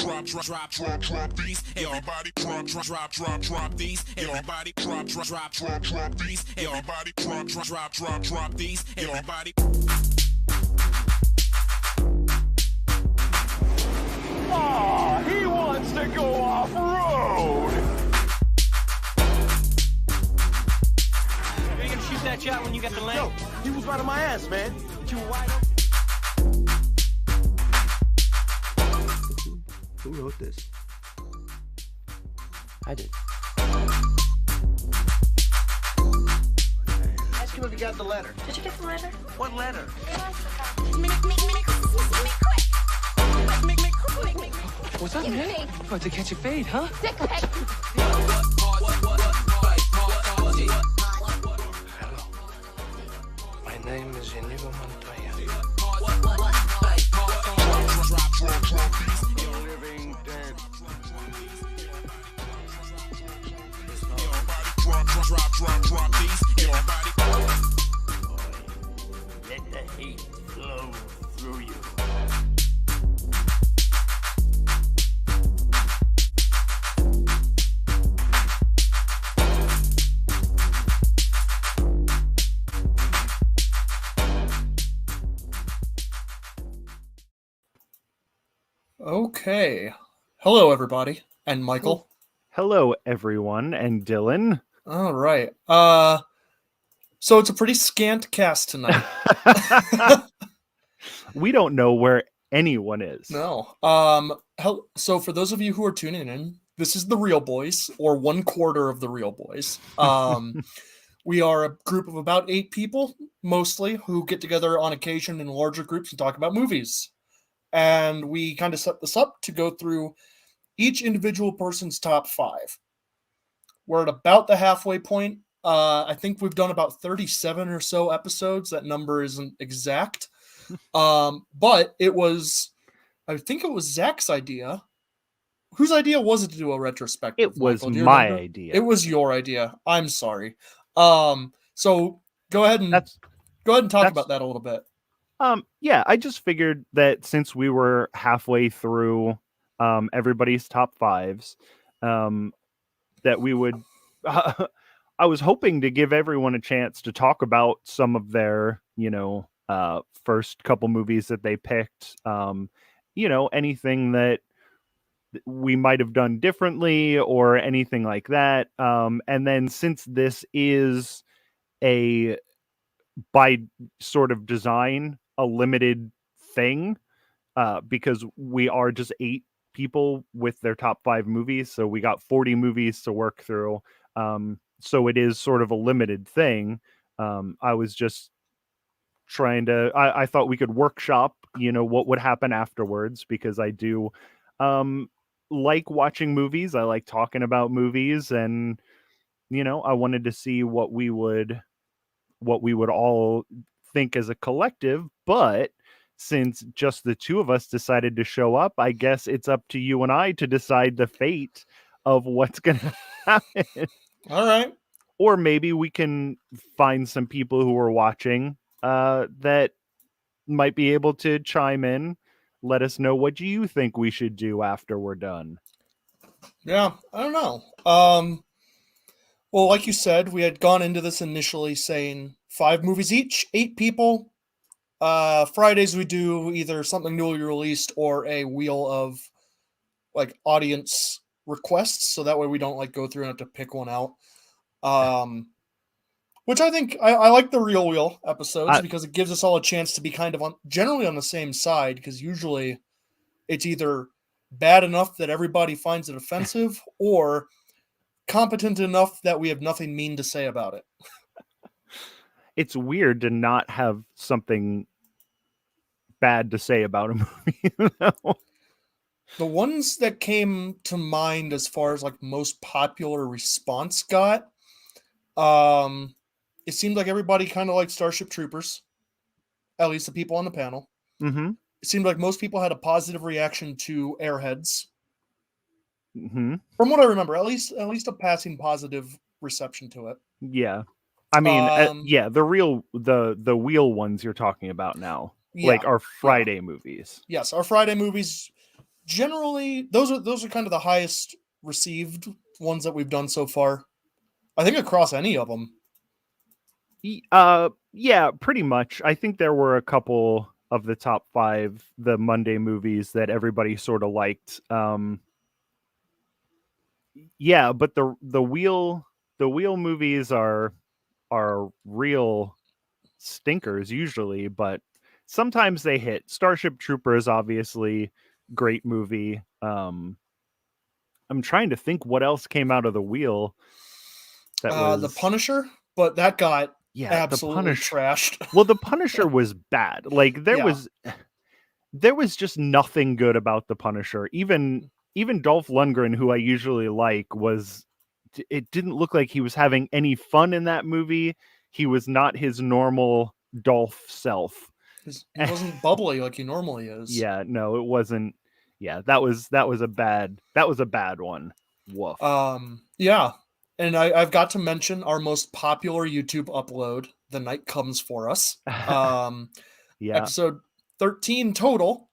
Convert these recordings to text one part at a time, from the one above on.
drop these. Everybody drop these. Everybody drop these. Everybody drop these. Everybody. Ah, he wants to go off-road! Are you gonna shoot that shot when you got the lane? Yo, he was right on my ass, man. You were wide open. Who wrote this? I did. Ask him if he got the letter. Did you get the letter? What letter? What's up, man? About to catch a fade, huh? Hello. My name is Inigo Montoya. Living dead. Drop these. Everybody. Let the hate flow through you. Okay. Hello, everybody. And Michael. Hello, everyone, and Dylan. All right. So it's a pretty scant cast tonight. We don't know where anyone is. No. So for those of you who are tuning in, this is the Real Boys, or 1/4 of the Real Boys. We are a group of about 8 people, mostly, who get together on occasion in larger groups and talk about movies. And we kind of set this up to go through each individual person's top 5. We're at about the halfway point. I think we've done about 37 or so episodes. That number isn't exact. But I think it was Zach's idea. Whose idea was it to do a retrospective? It was Michael? my remember? idea. It was your idea. I'm sorry. So go ahead and talk about that a little bit. Yeah, I just figured that since we were halfway through everybody's top 5s, that we would I was hoping to give everyone a chance to talk about some of their, first couple movies that they picked, anything that we might have done differently or anything like that. And then since this is by sort of design, a limited thing, because we are just 8 people with their top 5 movies. So we got 40 movies to work through. So it is sort of a limited thing. I was just trying to, I thought we could workshop, what would happen afterwards, because I do like watching movies. I like talking about movies, and, I wanted to see what we would all think as a collective. But since just the 2 of us decided to show up, I guess it's up to you and I to decide the fate of what's going to happen. All right. Or maybe we can find some people who are watching that might be able to chime in. Let us know, what do you think we should do after we're done? Yeah, I don't know. Well, like you said, we had gone into this initially saying 5 movies each, 8 people. Fridays we do either something newly released or a wheel of audience requests, so that way we don't go through and have to pick one out. Which I think I like the Real Wheel episodes because it gives us all a chance to be kind of generally on the same side, because usually it's either bad enough that everybody finds it offensive or competent enough that we have nothing mean to say about it. It's weird to not have something bad to say about a movie. The ones that came to mind as far as most popular response got, it seemed like everybody kind of liked Starship Troopers, at least the people on the panel. Mm-hmm. It seemed like most people had a positive reaction to Airheads. Mm-hmm. From what I remember, at least a passing positive reception to it. Yeah. I mean, the wheel ones you're talking about now, yeah, our Friday movies. Yes, our Friday movies. generally those are kind of the highest received ones that we've done so far. I think across any of them. Yeah, pretty much. I think there were a couple of the top 5, the Monday movies that everybody sort of liked. Yeah, but the wheel movies are real stinkers usually, but sometimes they hit. Starship Troopers, obviously, great movie. I'm trying to think what else came out of the wheel. That was The Punisher, but that got the absolutely trashed. Well, The Punisher was bad. Like there was just nothing good about The Punisher. Even Dolph Lundgren, who I usually like, it didn't look like he was having any fun in that movie. He was not his normal Dolph self. He wasn't bubbly like he normally is. Yeah, no, it wasn't. Yeah, that was a bad one. Woof. Yeah. And I've got to mention our most popular YouTube upload, The Night Comes For Us. Yeah. Episode 13 total,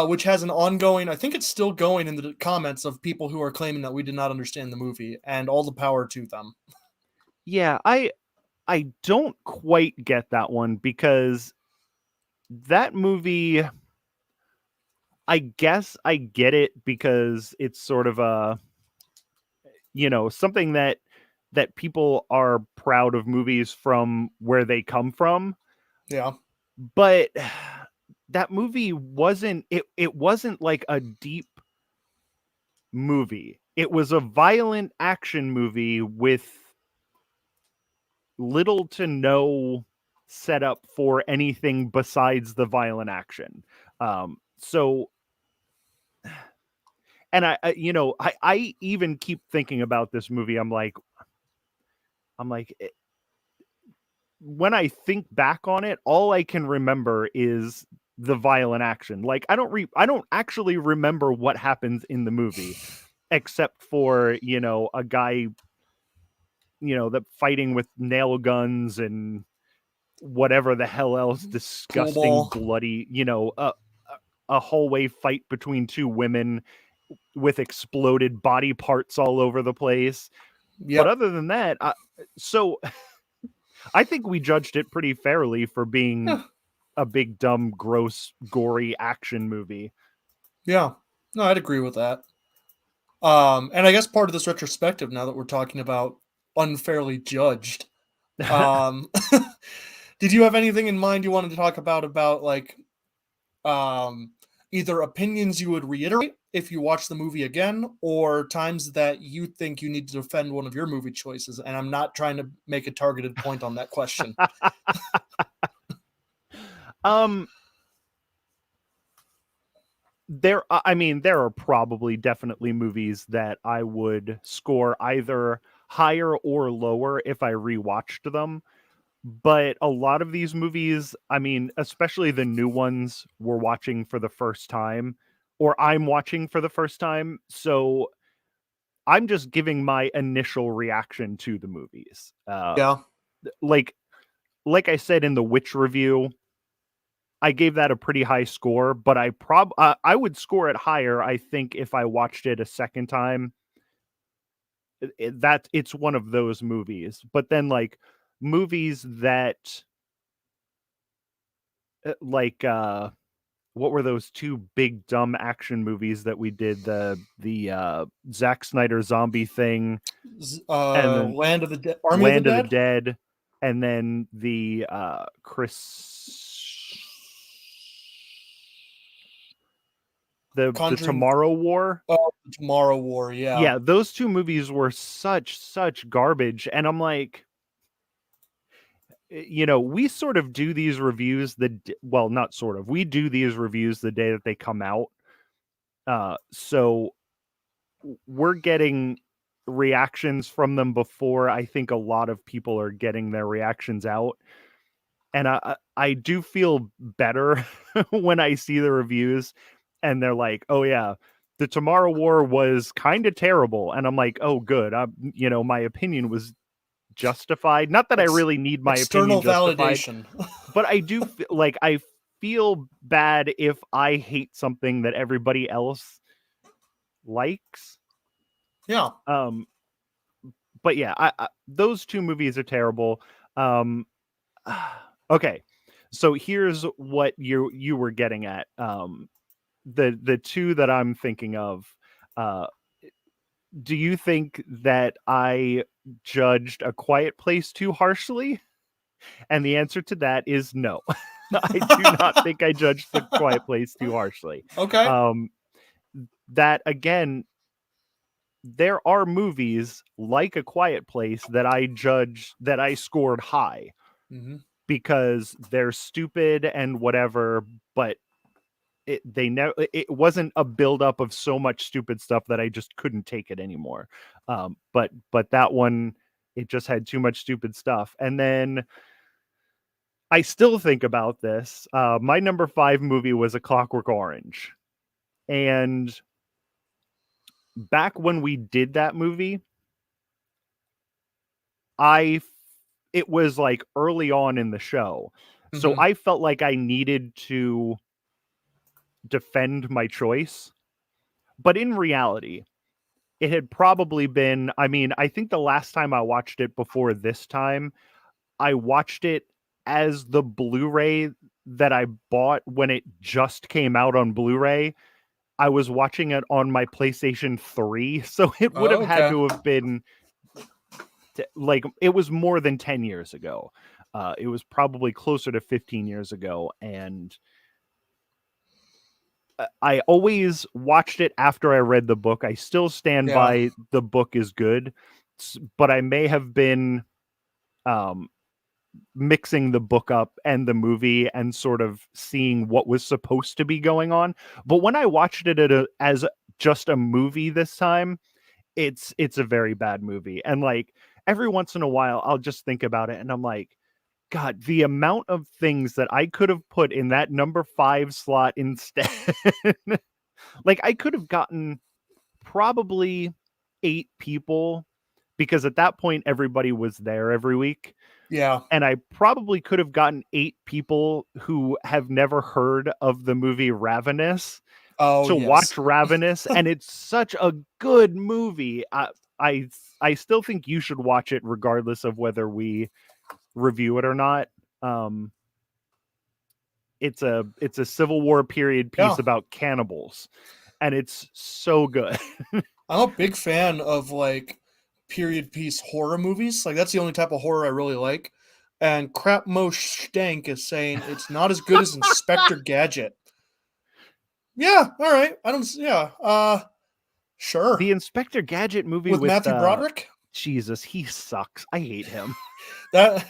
which has an ongoing, I think it's still going in the comments of people who are claiming that we did not understand the movie, and all the power to them. Yeah, I don't quite get that one, because that movie, I guess I get it because it's sort of a, something that people are proud of movies from where they come from. Yeah. But that movie wasn't like a deep movie. It was a violent action movie with little to no setup for anything besides the violent action. So, and I even keep thinking about this movie. I'm like, when I think back on it, all I can remember is the violent action. Like I don't actually remember what happens in the movie, except for, a guy, that fighting with nail guns and whatever the hell else disgusting, bloody, a hallway fight between two women with exploded body parts all over the place. Yep. But other than that, I think we judged it pretty fairly for being a big, dumb, gross, gory action movie. Yeah, no, I'd agree with that. And I guess part of this retrospective, now that we're talking about unfairly judged, did you have anything in mind you wanted to talk about like, either opinions you would reiterate if you watch the movie again, or times that you think you need to defend one of your movie choices? And I'm not trying to make a targeted point on that question. There are probably definitely movies that I would score either higher or lower if I rewatched them. But a lot of these movies, especially the new ones, we're watching for the first time, or I'm watching for the first time. So I'm just giving my initial reaction to the movies. Like I said in the Witch review, I gave that a pretty high score, but I would score it higher, I think, if I watched it a second time. It's one of those movies. But then, like, movies that, what were those two big dumb action movies that we did? The Zack Snyder zombie thing, and Land of the Dead, Land of the Dead, and then the the Tomorrow War. Oh, the Tomorrow War, yeah. Yeah, those two movies were such garbage, and I'm like, we sort of do these reviews we do these reviews the day that they come out. So we're getting reactions from them before I think a lot of people are getting their reactions out. And I do feel better when I see the reviews and they're like, oh yeah, the Tomorrow War was kind of terrible. And I'm like, oh good. My opinion was justified. Not that I really need my opinion justified, validation. but I do like I feel bad if I hate something that everybody else likes. Yeah. But yeah, I those two movies are terrible. Okay, so here's what you were getting at. The two that I'm thinking of. Do you think that I judged A Quiet Place too harshly? And the answer to that is no. I do not think I judged The Quiet Place too harshly. Okay. That again, there are movies like A Quiet Place that I scored high because they're stupid and whatever, but it wasn't a buildup of so much stupid stuff that I just couldn't take it anymore. But that one, it just had too much stupid stuff. And then I still think about this. My number 5 movie was A Clockwork Orange. And back when we did that movie, it was like early on in the show. So I felt like I needed to defend my choice. But in reality, it had probably been, I think the last time I watched it before this time, I watched it as the Blu-ray that I bought when it just came out on Blu-ray. I was watching it on my PlayStation 3, so it would have had to have been like, it was more than 10 years ago. It was probably closer to 15 years ago, and I always watched it after I read the book. I still stand by the book is good, but I may have been mixing the book up and the movie and sort of seeing what was supposed to be going on. But when I watched it as just a movie this time, it's a very bad movie. And like every once in a while, I'll just think about it and I'm like, God, the amount of things that I could have put in that number 5 slot instead. Like I could have gotten probably 8 people because at that point everybody was there every week. Yeah. And I probably could have gotten 8 people who have never heard of the movie Ravenous to watch Ravenous. And it's such a good movie. I still think you should watch it regardless of whether we review it or not. It's a Civil War period piece about cannibals, and it's so good. I'm a big fan of like period piece horror movies. Like that's the only type of horror I really like. And Crap Mo Stank is saying it's not as good as Inspector Gadget. Yeah, all right. Sure. The Inspector Gadget movie with Matthew Broderick? Jesus, he sucks. I hate him. The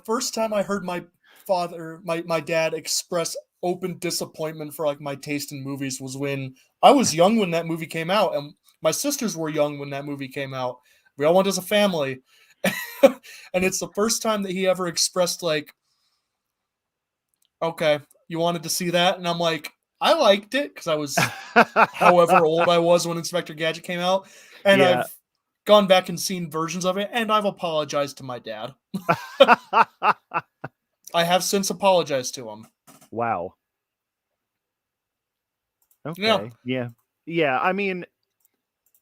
first time I heard my dad express open disappointment for like my taste in movies was when I was young when that movie came out, and my sisters were young when that movie came out. We all went as a family. And it's the first time that he ever expressed like, okay, you wanted to see that? And I'm like, I liked it because I was however old I was when Inspector Gadget came out. And I've gone back and seen versions of it, and I've apologized to my dad. I have since apologized to him. Wow. Okay. Yeah. I mean,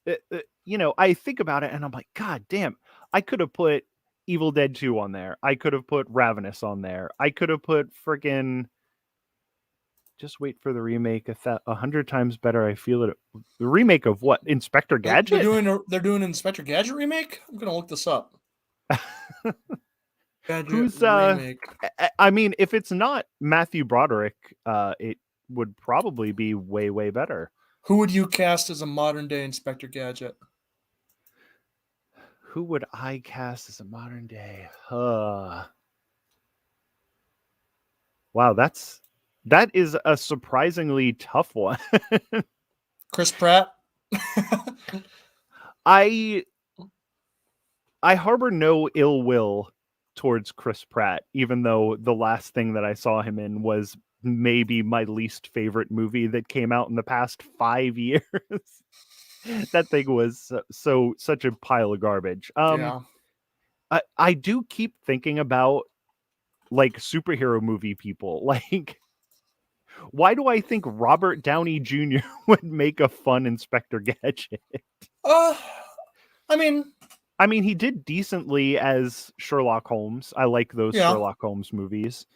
I think about it and I'm like, God damn, I could have put Evil Dead 2 on there. I could have put Ravenous on there. I could have put friggin' just wait for the remake 100 times better. I feel it. The remake of what? Inspector Gadget? They're doing an Inspector Gadget remake? I'm going to look this up. Who's remake. I mean, if it's not Matthew Broderick, it would probably be way, way better. Who would you cast as a modern day Inspector Gadget? Who would I cast as a modern day? Wow, that is a surprisingly tough one. Chris Pratt? I harbor no ill will towards Chris Pratt, even though the last thing that I saw him in was maybe my least favorite movie that came out in the past 5 years. That thing was such a pile of garbage. I do keep thinking about like superhero movie people. Like, why do I think Robert Downey Jr. would make a fun Inspector Gadget? I mean, he did decently as Sherlock Holmes. I like those Yeah. Sherlock Holmes movies.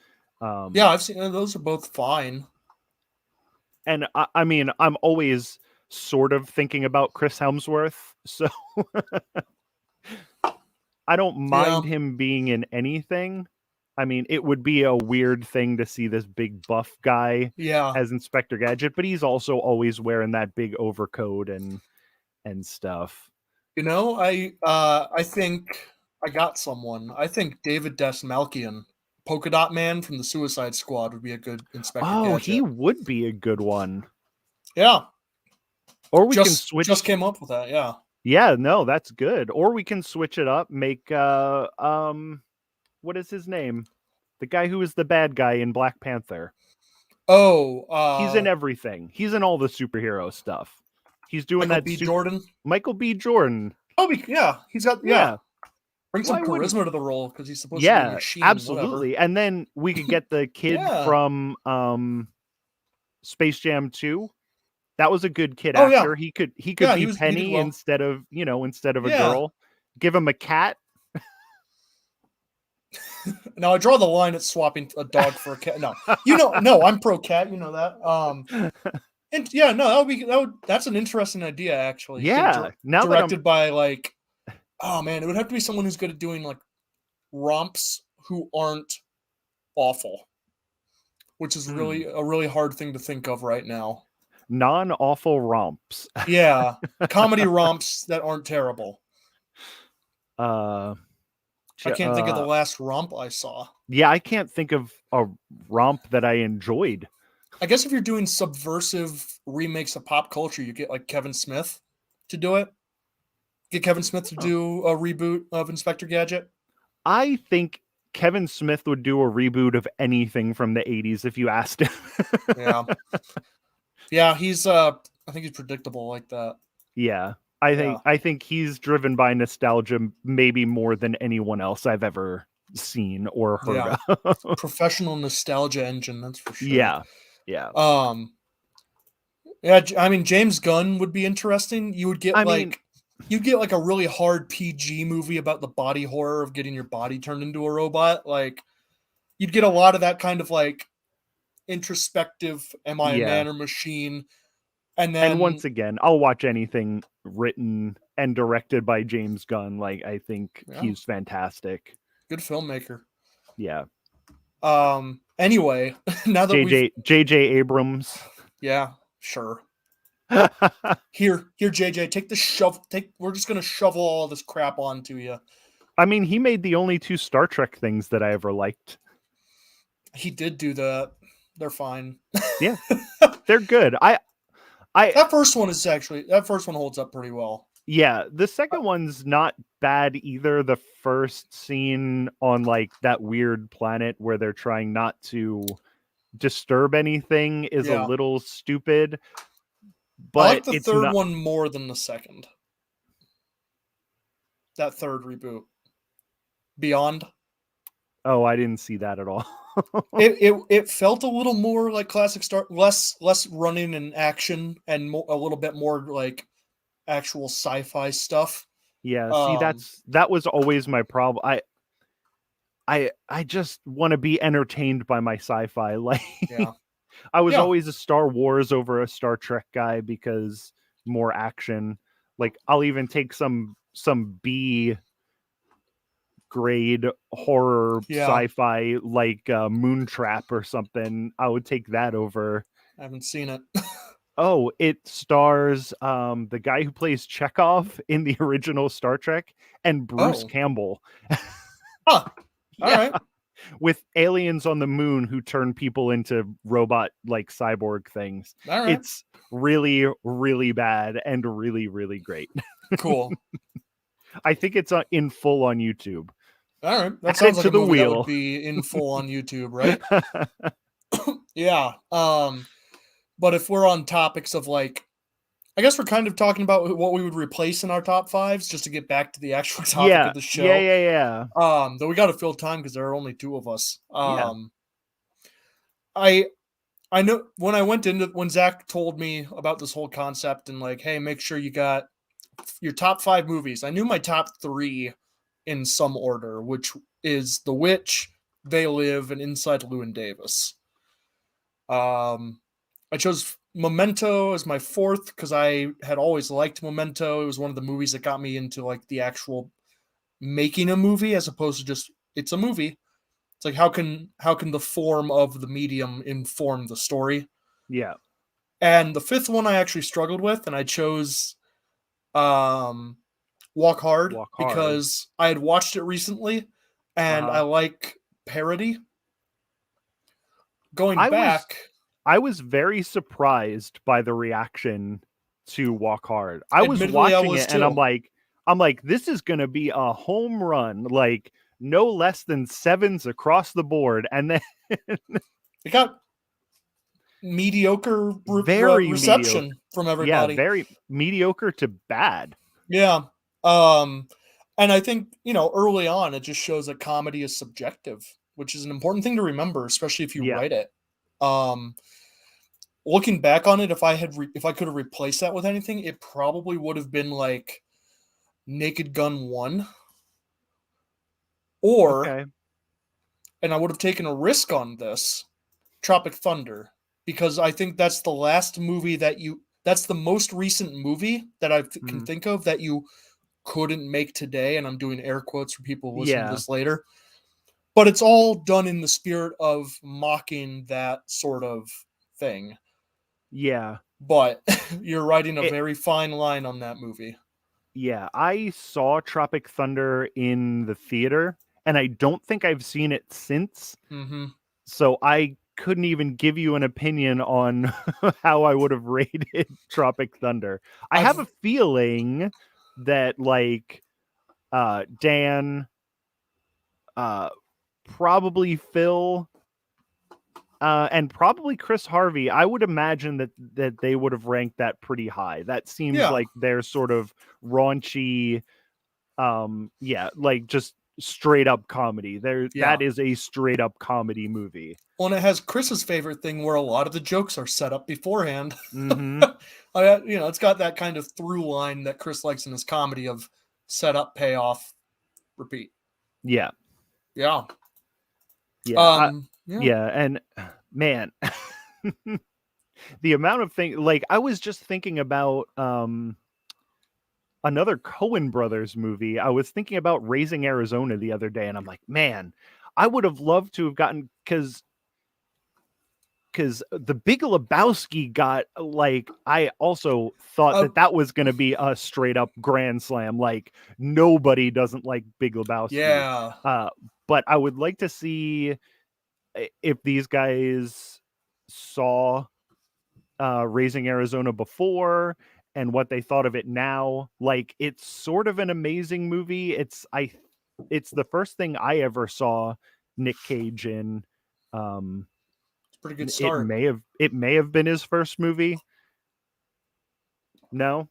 yeah, I've seen those are both fine. And I mean, I'm always sort of thinking about Chris Hemsworth, so I don't mind him being in anything. I mean, it would be a weird thing to see this big buff guy Yeah. as Inspector Gadget, but he's also always wearing that big overcoat and stuff. You know, I think I got someone. I think David Desmalkian, Polka Dot Man from the Suicide Squad, would be a good Inspector Oh, Gadget. he would be a good one. Yeah. Or we can Just switch. Just came up with that. Yeah. Yeah, no, that's good. Or we can switch it up. Make what is his name? The guy who was the bad guy in Black Panther. Oh, He's in everything. He's in all the superhero stuff. He's doing Michael that. B. Jordan. Michael B. Jordan. Oh, yeah. He's got Yeah. Bring some Why wouldn't- charisma to the role because he's supposed to be a machine. absolutely. Whatever. And then we could get the kid Yeah. from Space Jam 2. That was a good kid Oh, yeah. actor. He could Yeah, be he did Penny well. instead of a Yeah. girl. Give him a cat. Now I draw the line at swapping a dog for a cat. No, no, I'm pro cat. You know that. And yeah, no, that's an interesting idea actually. Yeah. Now that I'm directed by like, oh man, it would have to be someone who's good at doing like romps who aren't awful, which is really a really hard thing to think of right now. non-awful romps. Yeah, comedy romps that aren't terrible. I can't think of the last romp I saw. Yeah, I can't think of a romp that I enjoyed. I guess if you're doing subversive remakes of pop culture, you get like Kevin Smith to do it. Get Kevin Smith to do a reboot of Inspector Gadget. I think Kevin Smith would do a reboot of anything from the 80s if you asked him. Yeah. Yeah, he's I think he's predictable like that. Yeah. I think he's driven by nostalgia maybe more than anyone else I've ever seen or heard of. Professional nostalgia engine, that's for sure. Yeah. Yeah. Yeah, I mean James Gunn would be interesting. You would get you'd get like a really hard PG movie about the body horror of getting your body turned into a robot. Like you'd get a lot of that kind of like introspective, am I a man or machine? And then once again, I'll watch anything written and directed by James Gunn. Like I think he's fantastic. Good filmmaker. Yeah. Anyway, now that JJ Abrams. Yeah, sure. Here, JJ, take the shove. We're just gonna shovel all this crap onto you. I mean, he made the only 2 Star Trek things that I ever liked. He did do that. They're fine. Yeah, they're good. That first one holds up pretty well. Yeah, the second one's not bad either. The first scene on like that weird planet where they're trying not to disturb anything is a little stupid. But I like the third one more than the second. That third reboot. Beyond. Oh, I didn't see that at all. it felt a little more like classic Star, less running and action, and a little bit more like actual sci-fi stuff. Yeah, see, that was always my problem. I just want to be entertained by my sci-fi. Like, I was always a Star Wars over a Star Trek guy because more action. Like, I'll even take some B grade horror sci-fi like Moontrap or something. I would take that over. I haven't seen it. Oh, it stars the guy who plays Chekhov in the original Star Trek and Bruce Campbell. Huh. All right. With aliens on the moon who turn people into robot like cyborg things. All right. It's really, really bad and really, really great. Cool. I think it's in full on YouTube. All right. That Add sounds it like to a the movie wheel. that would be in full on YouTube, right? Yeah. But if we're on topics of like I guess we're kind of talking about what we would replace in our top fives, just to get back to the actual topic of the show. Yeah. Though we got to fill time because there are only two of us. Yeah. I know when Zach told me about this whole concept and like, hey, make sure you got your top 5 movies. I knew my top 3 in some order, which is The Witch, They Live, and Inside Llewyn Davis. I chose Memento as my 4th because I had always liked Memento. It was one of the movies that got me into like the actual making a movie as opposed to just it's a movie. It's like how can the form of the medium inform the story? Yeah. And the 5th one I actually struggled with, and I chose Walk Hard because I had watched it recently and I like parody. Going back, I was very surprised by the reaction to Walk Hard. I was watching it and I'm like, this is going to be a home run, like no less than 7s across the board. And then it got mediocre reception from everybody. Yeah, very mediocre to bad. Yeah. And I think, early on, it just shows that comedy is subjective, which is an important thing to remember, especially if you write it. Looking back on it, if I could have replaced that with anything, it probably would have been like Naked Gun 1. And I would have taken a risk on this, Tropic Thunder, because I think that's the last movie that's the most recent movie that I can think of that you couldn't make today, and I'm doing air quotes for people listening to this later. But it's all done in the spirit of mocking that sort of thing. Yeah. But you're writing a very fine line on that movie. Yeah, I saw Tropic Thunder in the theater, and I don't think I've seen it since. Mm-hmm. So I couldn't even give you an opinion on how I would have rated Tropic Thunder. I have a feeling that like Dan, probably Phil, and probably Chris Harvey, I would imagine that they would have ranked that pretty high. That seems like their sort of raunchy, like just straight up comedy. That is a straight up comedy movie. Well, and it has Chris's favorite thing where a lot of the jokes are set up beforehand. Mm-hmm. It's got that kind of through line that Chris likes in his comedy of set up, payoff, repeat. Yeah. Yeah. Yeah. And man, the amount of things, like I was just thinking about another Coen Brothers movie. I was thinking about Raising Arizona the other day, and I'm like, man, I would have loved to have gotten, because The Big Lebowski got, like, I also thought that was going to be a straight up grand slam. Like, nobody doesn't like Big Lebowski. Yeah. But I would like to see if these guys saw Raising Arizona before and what they thought of it now. Like, it's sort of an amazing movie. It's the first thing I ever saw Nick Cage in. Pretty good start. It may have been his first movie. No,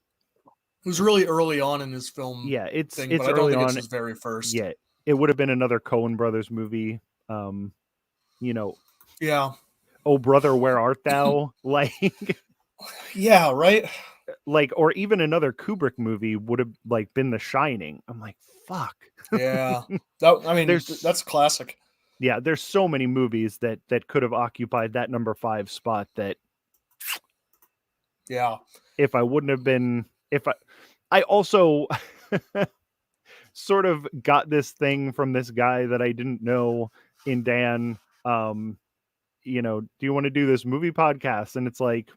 it was really early on in his film. Yeah, it's but I don't early think on. It's his very first. Yeah, it would have been another Coen Brothers movie. Yeah. Oh brother, where art thou? Like, yeah, right. Like, or even another Kubrick movie would have like been The Shining. I'm like, fuck. Yeah, that's classic. Yeah, there's so many movies that could have occupied that number 5 spot that. Yeah. If I wouldn't have been, I also sort of got this thing from this guy that I didn't know in Dan. Do you want to do this movie podcast? And it's like,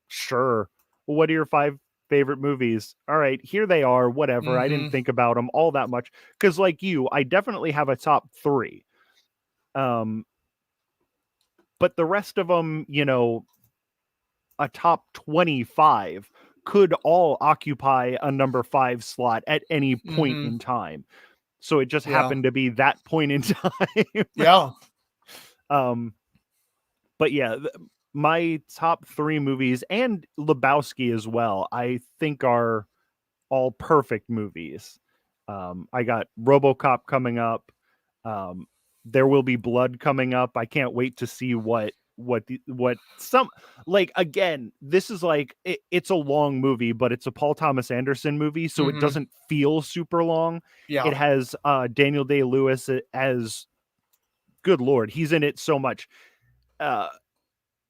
sure. Well, what are your 5 favorite movies? All right, here they are. Whatever. Mm-hmm. I didn't think about them all that much because, like you, I definitely have a top 3. But the rest of them, a top 25 could all occupy a number 5 slot at any point in time. So it just happened to be that point in time. Yeah. But yeah, my top 3 movies, and Lebowski as well, I think are all perfect movies. I got RoboCop coming up. There Will Be Blood coming up. I can't wait to see what some, like, again, this is like it's a long movie, but it's a Paul Thomas Anderson movie, so it doesn't feel super long. Yeah. It has Daniel Day-Lewis as, good Lord, he's in it so much.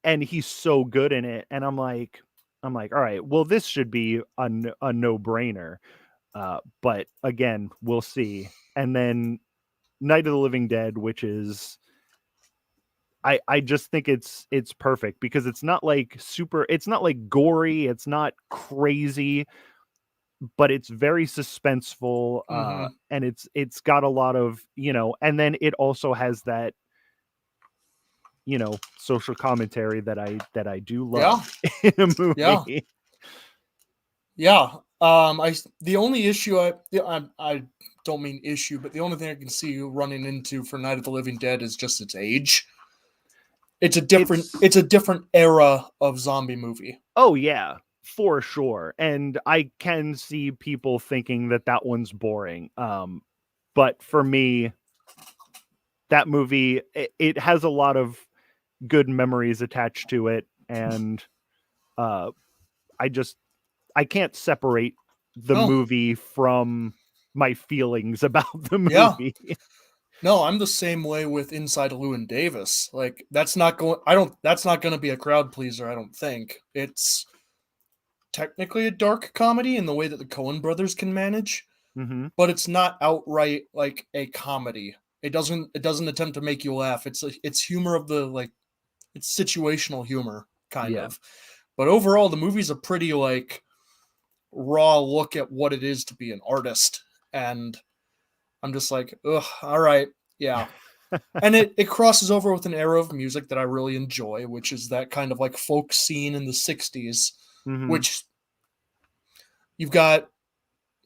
And he's so good in it. And I'm like, all right, well, this should be a no-brainer. But again, we'll see. And then Night of the Living Dead, which is, I just think it's perfect because it's not like gory, it's not crazy, but it's very suspenseful. And it's got a lot of, and then it also has that, social commentary that I do love in a movie. Yeah. The only issue I don't mean issue, but the only thing I can see you running into for Night of the Living Dead is just its age. It's a different era of zombie movie. Oh yeah, for sure. And I can see people thinking that one's boring. But for me, that movie, it has a lot of good memories attached to it, and I can't separate the movie from my feelings about the movie. Yeah. No, I'm the same way with Inside Llewyn Davis. Like, that's not going to be a crowd pleaser, I don't think. It's technically a dark comedy in the way that the Coen brothers can manage, but it's not outright like a comedy. It doesn't attempt to make you laugh. It's humor of the, like, it's situational humor kind of. But overall, the movie's a pretty, like, raw look at what it is to be an artist, and I'm just like, ugh, all right, yeah. And it crosses over with an era of music that I really enjoy, which is that kind of like folk scene in the 60s, which you've got,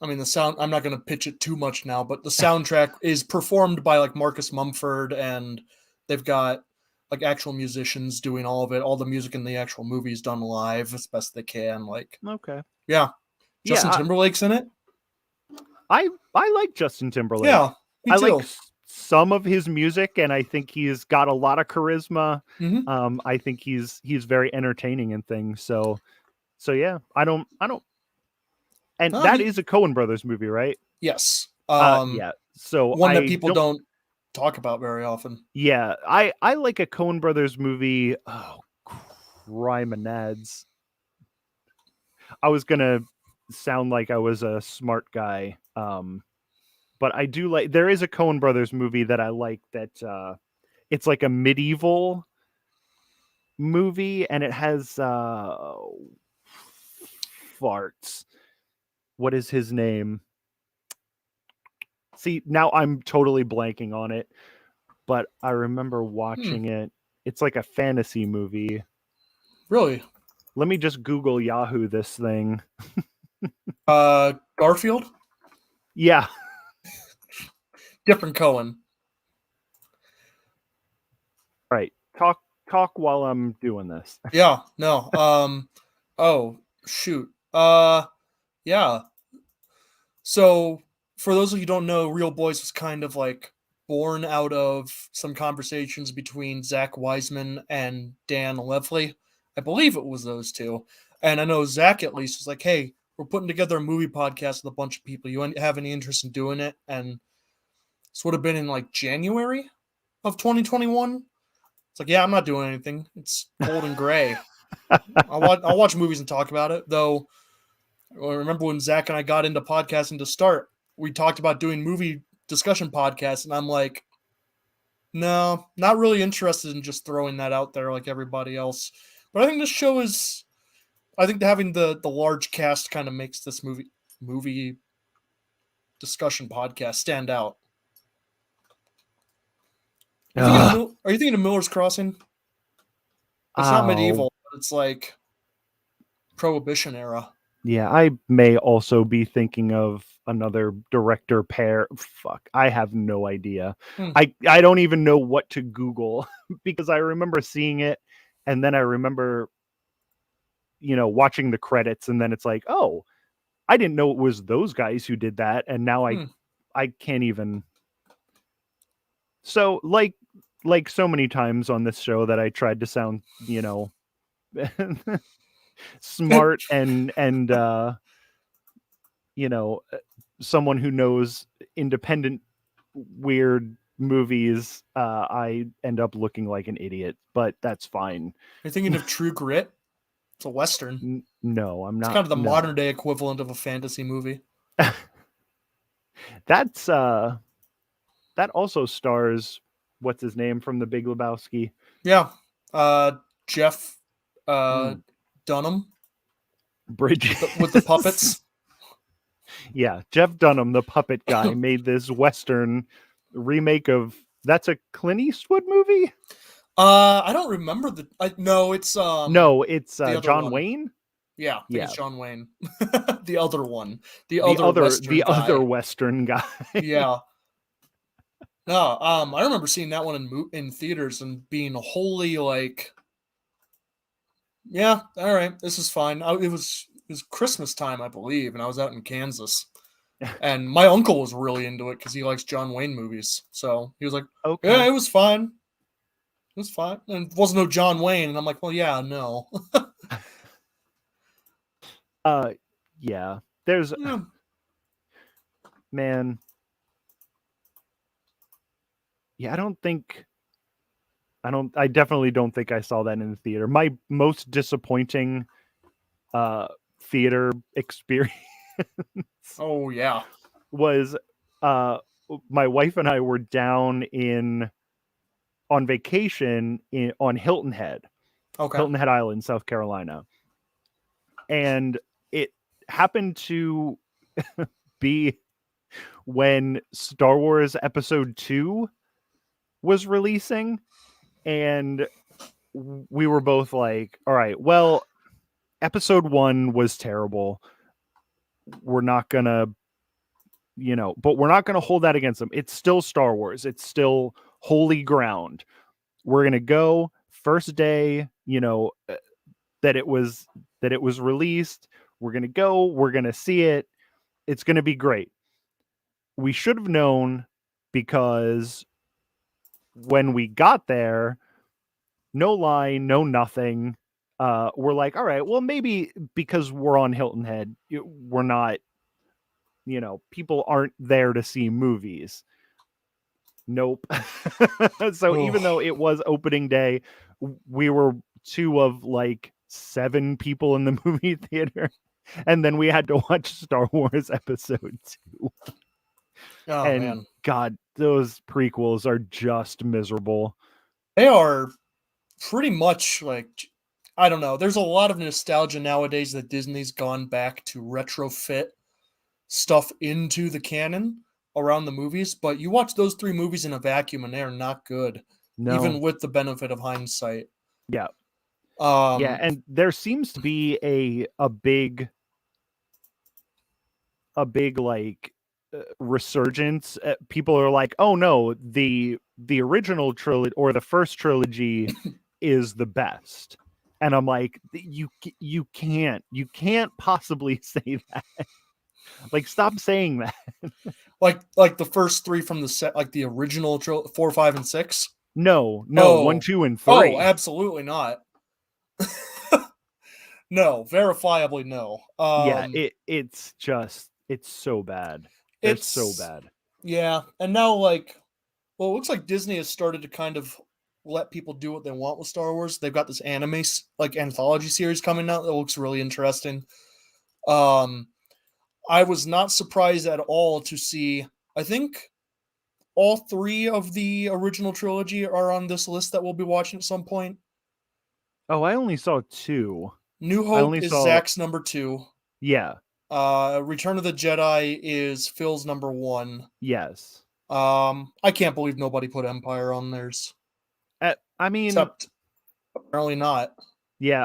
I mean, the sound, I'm not going to pitch it too much now, but the soundtrack is performed by like Marcus Mumford, and they've got like actual musicians doing all of it. All the music in the actual movie is done live as best they can. Like, okay. Yeah. Justin Timberlake's in it. I like Justin Timberlake. Yeah, me too. Like some of his music, and I think he's got a lot of charisma. I think he's very entertaining in things. So yeah, I don't. And that is a Coen Brothers movie, right? Yes. Yeah. So one that people don't talk about very often. Yeah, I like a Coen Brothers movie. Oh, Crimenads. I was gonna sound like I was a smart guy, but I do like. There is a Coen Brothers movie that I like that it's like a medieval movie, and it has farts. What is his name? See, now I'm totally blanking on it, but I remember watching it. It's like a fantasy movie. Really? Let me just Google Yahoo this thing. Garfield? Yeah. Different Coen. Right. Talk while I'm doing this. Yeah, no. Oh, shoot. Yeah. So, for those of you who don't know, Real Boys was kind of like born out of some conversations between Zack Wiseman and Dan Levy. I believe it was those two. And I know Zach at least was like, hey, we're putting together a movie podcast with a bunch of people. You have any interest in doing it? And this would have been in like January of 2021. It's like, yeah, I'm not doing anything. It's cold and gray. I'll watch movies and talk about it. Though, I remember when Zach and I got into podcasting to start, we talked about doing movie discussion podcasts, and I'm like, no, not really interested in just throwing that out there like everybody else. But I think this show is, I think having the large cast kind of makes this movie discussion podcast stand out. Are you thinking of Miller's Crossing? It's not medieval, but it's like Prohibition era. Yeah, I may also be thinking of another director pair. Fuck, I have no idea. I don't even know what to Google because I remember seeing it And then I remember, watching the credits, and then it's like, oh, I didn't know it was those guys who did that, and now I can't even. So like so many times on this show that I tried to sound, smart and someone who knows independent weird movies, I end up looking like an idiot, but that's fine. You're thinking of True Grit? It's a Western. No, I'm not. It's kind of the modern day equivalent of a fantasy movie. That's that also stars what's his name from The Big Lebowski? Yeah. Jeff Dunham. Bridge with the puppets. Yeah, Jeff Dunham, the puppet guy, made this Western remake of. That's a Clint Eastwood movie. I don't remember it's John Wayne. Yeah, yeah, it's John Wayne. The other one, the other Western guy. Yeah. No, I remember seeing that one in theaters and being wholly like, yeah, all right, this is fine. It was Christmas time, I believe, and I was out in Kansas, and my uncle was really into it because he likes John Wayne movies. So he was like, okay, yeah, it was fine. It was fine. And it wasn't no John Wayne. And I'm like, well, yeah, no. Yeah. There's man. Yeah, I definitely don't think I saw that in the theater. My most disappointing theater experience oh yeah was my wife and I were down on vacation on Hilton Head. Okay. Hilton Head Island, South Carolina. And it happened to be when Star Wars Episode 2 was releasing, and we were both like, all right, well, Episode 1 was terrible. We're not gonna, but we're not gonna hold that against them. It's still Star Wars. It's still holy ground. We're gonna go first day, that it was released. We're gonna go. We're gonna see it. It's gonna be great. We should have known, because when we got there, no line, no nothing. We're like, all right, well, maybe because we're on Hilton Head, we're not, people aren't there to see movies. Nope. So even though it was opening day, we were 2 of like 7 people in the movie theater, and then we had to watch Star Wars Episode 2. Oh, and man. God, those prequels are just miserable. They are pretty much like, I don't know. There's a lot of nostalgia nowadays that Disney's gone back to retrofit stuff into the canon around the movies, but you watch those 3 movies in a vacuum and they are not good. No. Even with the benefit of hindsight. Yeah. Yeah, and there seems to be a big like resurgence. People are like, oh no, the original trilogy or the first trilogy is the best. And I'm like, you can't possibly say that. Like, stop saying that. like the first 3 from the set, like the original 4, 5, and 6. No, 1, 2, and 3. Oh, absolutely not. No, verifiably no. Yeah, it's so bad. It's so bad. Yeah, and now it looks like Disney has started to kind of let people do what they want with Star Wars. They've got this anime anthology series coming out that looks really interesting. I was not surprised at all to see, I think all 3 of the original trilogy are on this list that we'll be watching at some point. Oh, I only saw 2. New Hope is Zach's number 2. Yeah. Return of the Jedi is Phil's number 1. Yes. I can't believe nobody put Empire on theirs. I mean, except apparently not. Yeah,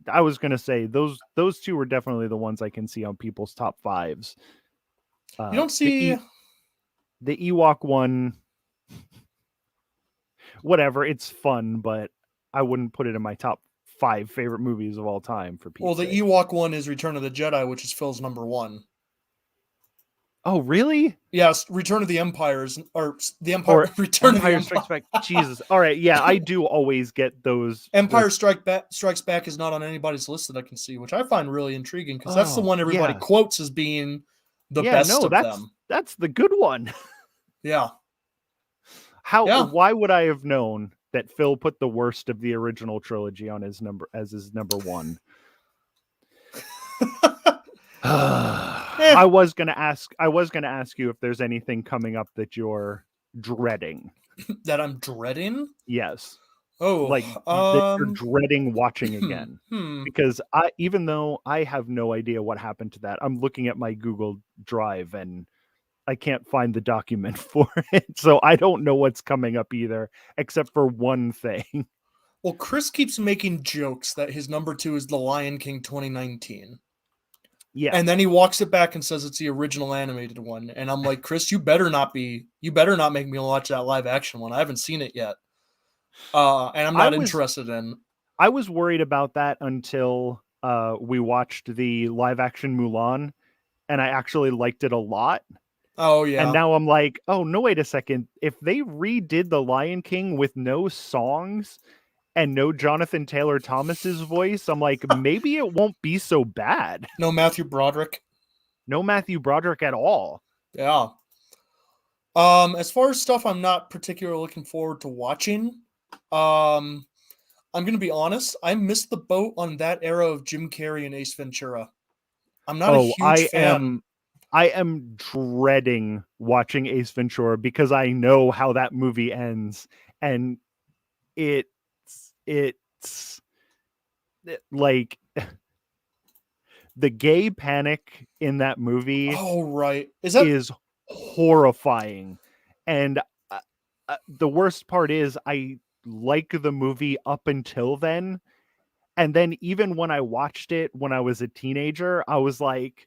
I was gonna say those 2 were definitely the ones I can see on people's top 5s. You don't see the Ewok one. Whatever, it's fun, but I wouldn't put it in my top 5 favorite movies of all time for Pete's Well, the sake. Ewok one is Return of the Jedi, which is Phil's number 1. Oh, really? Yes, Return of the Empire is, or the Empire, Or Return of the Empire Empire. Strikes Back. Jesus. All right, yeah, I do always get those. Empire Strikes Back is not on anybody's list that I can see, which I find really intriguing because that's the Oh, one everybody yeah. quotes as being the Yeah, best no, of that's them. that's the good one. Yeah. How? Yeah. Why would I have known that Phil put the worst of the original trilogy on his number 1? I was gonna ask you if there's anything coming up that you're dreading. That I'm dreading? Yes. Oh, Like that you're dreading watching again. hmm. Because even though I have no idea what happened to that, I'm looking at my Google Drive and I can't find the document for it. So I don't know what's coming up either, except for one thing. Well, Chris keeps making jokes that his number 2 is The Lion King 2019. Yeah. And then he walks it back and says it's the original animated one. And I'm like, Chris, you better not make me watch that live action one. I haven't seen it yet. And I'm not interested in. I was worried about that until we watched the live action Mulan, and I actually liked it a lot. Oh, yeah. And now I'm like, oh, no, wait a second. If they redid The Lion King with no songs and no Jonathan Taylor Thomas's voice, I'm like, maybe it won't be so bad. No Matthew Broderick. No Matthew Broderick at all. Yeah. As far as stuff I'm not particularly looking forward to watching, I'm going to be honest. I missed the boat on that era of Jim Carrey and Ace Ventura. I'm not a huge fan. I am dreading watching Ace Ventura because I know how that movie ends, and it's like the gay panic in that movie. Oh, right. Is horrifying, and the worst part is I like the movie up until then, and then even when I watched it when I was a teenager, I was like,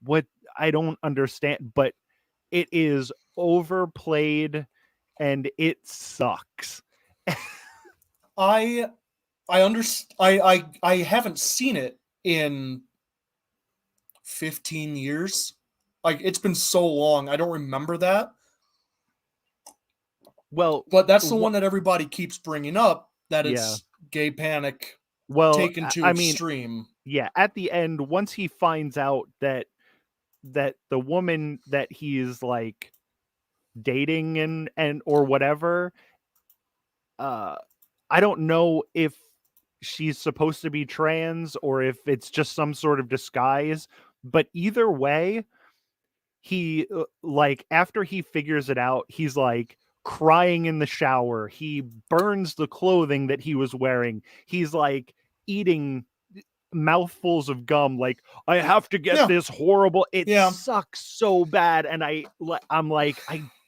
what? I don't understand, but it is overplayed and it sucks. I understand. I haven't seen it in 15 years. Like, it's been so long. I don't remember that. Well, but that's the one that everybody keeps bringing up, that it's gay panic taken to extreme. Yeah, at the end, once he finds out that the woman that he's like dating and or whatever, I don't know if she's supposed to be trans or if it's just some sort of disguise, but either way, he like after he figures it out, he's like crying in the shower. He burns the clothing that he was wearing. He's like eating mouthfuls of gum, like, I have to get this horrible, it sucks so bad, and I'm like,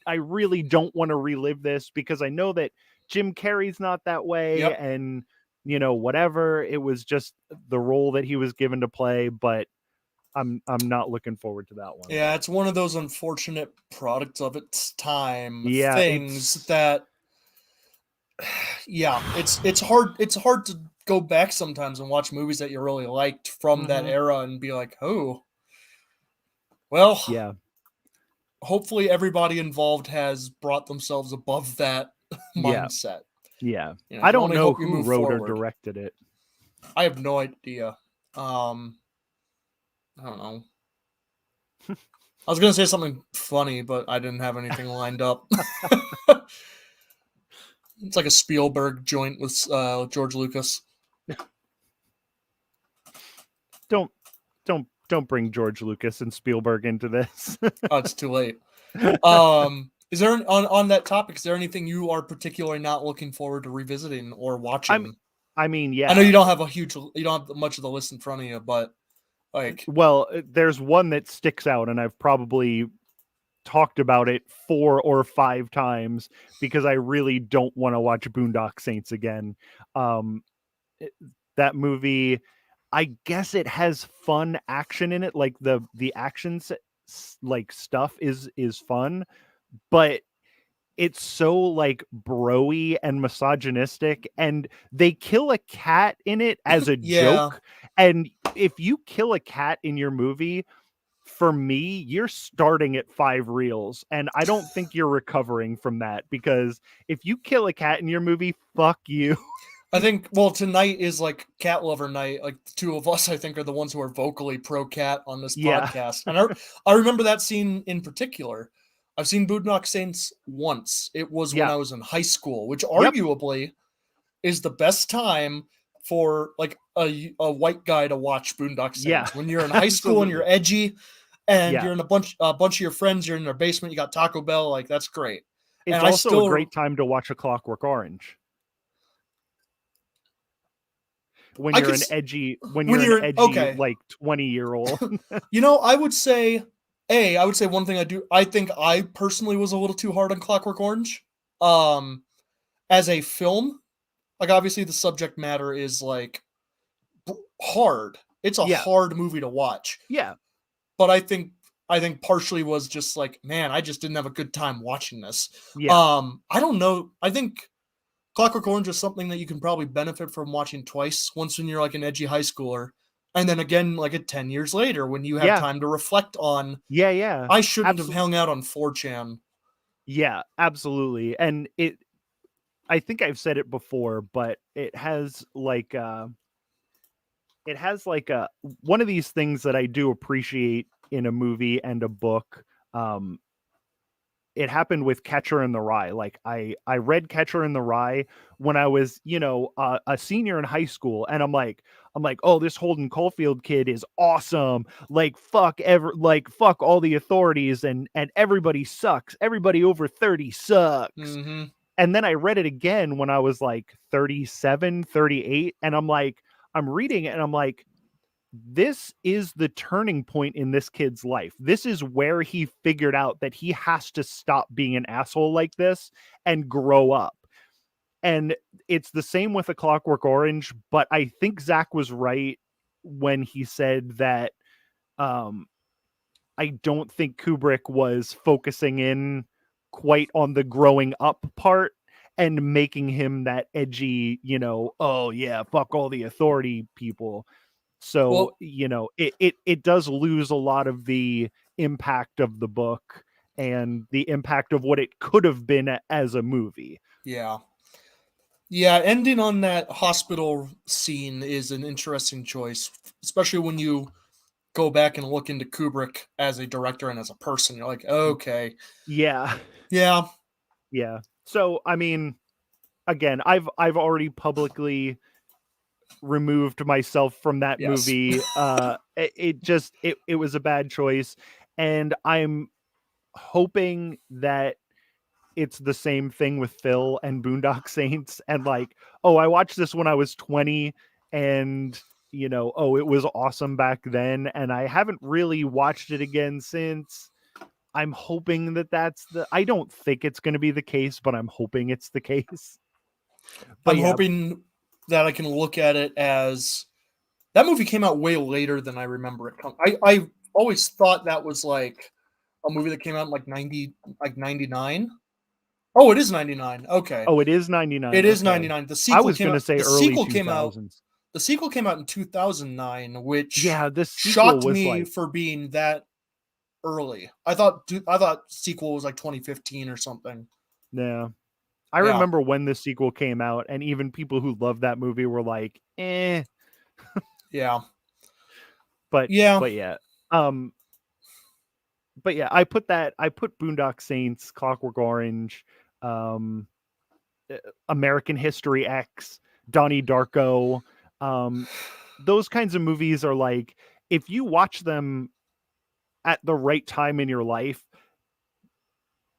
I really don't want to relive this because I know that Jim Carrey's not that way, and you know, whatever, it was just the role that he was given to play, but I'm not looking forward to that one. Yeah, it's one of those unfortunate products of its time things that it's hard to go back sometimes and watch movies that you really liked from that era and be like, oh, well, hopefully everybody involved has brought themselves above that mindset. Yeah. You know, I don't know who wrote or directed it. I have no idea. I don't know. I was going to say something funny, but I didn't have anything lined up. It's like a Spielberg joint with George Lucas. Don't bring George Lucas and Spielberg into this. Oh, it's too late. Is there on that topic? Is there anything you are particularly not looking forward to revisiting or watching? I mean, yeah. I know you don't have much of the list in front of you, but like, well, there's one that sticks out, and I've probably talked about it 4 or 5 times because I really don't want to watch Boondock Saints again. That movie, I guess it has fun action in it, like the action like stuff is fun, but it's so like broy and misogynistic, and they kill a cat in it as a Yeah. joke. And if you kill a cat in your movie, for me, you're starting at 5 reels, and I don't think you're recovering from that, because if you kill a cat in your movie, fuck you. I think, well, tonight is like cat lover night. Like the two of us, I think, are the ones who are vocally pro cat on this Yeah. podcast. And I remember that scene in particular. I've seen Boondock Saints once. It was when Yeah. I was in high school, which arguably is the best time for like a white guy to watch Boondock Saints. Yeah, When you're in high school and you're edgy and Yeah. you're in a bunch of your friends, you're in their basement, you got Taco Bell, like that's great. It's And I also still a great time to watch A Clockwork Orange. When I you're could an s- edgy, when you're an- edgy, okay. like 20-year-old. You know, I would say one thing I think I personally was a little too hard on Clockwork Orange. As a film, like obviously the subject matter is like hard. It's a Yeah. hard movie to watch. Yeah. But I think partially was just like, man, I just didn't have a good time watching this. Yeah. I don't know. I think Clockwork Orange is something that you can probably benefit from watching twice. Once when you're like an edgy high schooler, and then again like 10 years later when you have Yeah. time to reflect on. Yeah. I shouldn't Absolutely. have hung out on 4chan. Yeah, absolutely. And I think I've said it before, but it has like one of these things that I do appreciate in a movie and a book. It happened with Catcher in the Rye. Like I read Catcher in the Rye when I was, a senior in high school, and I'm like, oh, this Holden Caulfield kid is awesome. Like fuck all the authorities, and everybody sucks. Everybody over 30 sucks. Mm-hmm. And then I read it again when I was like 37, 38, and I'm reading it and I'm like, this is the turning point in this kid's life. This is where he figured out that he has to stop being an asshole like this and grow up. And it's the same with A Clockwork Orange, but I think Zach was right when he said that I don't think Kubrick was focusing in quite on the growing up part and making him that edgy, oh yeah, fuck all the authority people. So, it does lose a lot of the impact of the book and the impact of what it could have been as a movie. Yeah. Yeah, ending on that hospital scene is an interesting choice, especially when you go back and look into Kubrick as a director and as a person. You're like, okay. Yeah. Yeah. Yeah. So, I mean, again, I've already publicly removed myself from that Yes. movie. It was a bad choice, and I'm hoping that it's the same thing with Phil and Boondock Saints, and like, oh, I watched this when I was 20, and oh, it was awesome back then, and I haven't really watched it again since. I'm hoping I don't think it's going to be the case, but I'm hoping it's the case. But I'm hoping that I can look at it as that movie came out way later than I remember it. I always thought that was like a movie that came out in like 99. Oh, it is 99. Okay. Oh, it is 99. It is Okay. 99. The sequel I was going to say the early sequel 2000s. came out. The sequel came out in 2009, which this shocked was me for being that early. I thought sequel was like 2015 or something. Yeah. I remember when the sequel came out, and even people who loved that movie were like, eh. Yeah. But yeah. I put Boondock Saints, Clockwork Orange, American History X, Donnie Darko. Those kinds of movies are like, if you watch them at the right time in your life,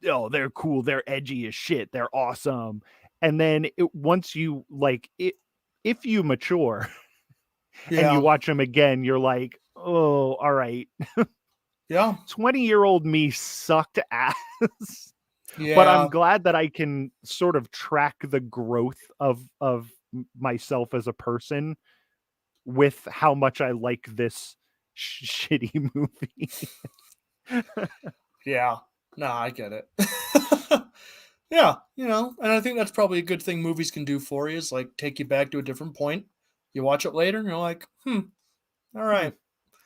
oh, they're cool, they're edgy as shit, they're awesome. And then once you if you mature and you watch them again, you're like, oh, all right. Yeah. 20-year-old me sucked ass. Yeah. But I'm glad that I can sort of track the growth of myself as a person with how much I like this shitty movie. Yeah. No, I get it. Yeah, and I think that's probably a good thing movies can do for you is like take you back to a different point. You watch it later and you're like, all right.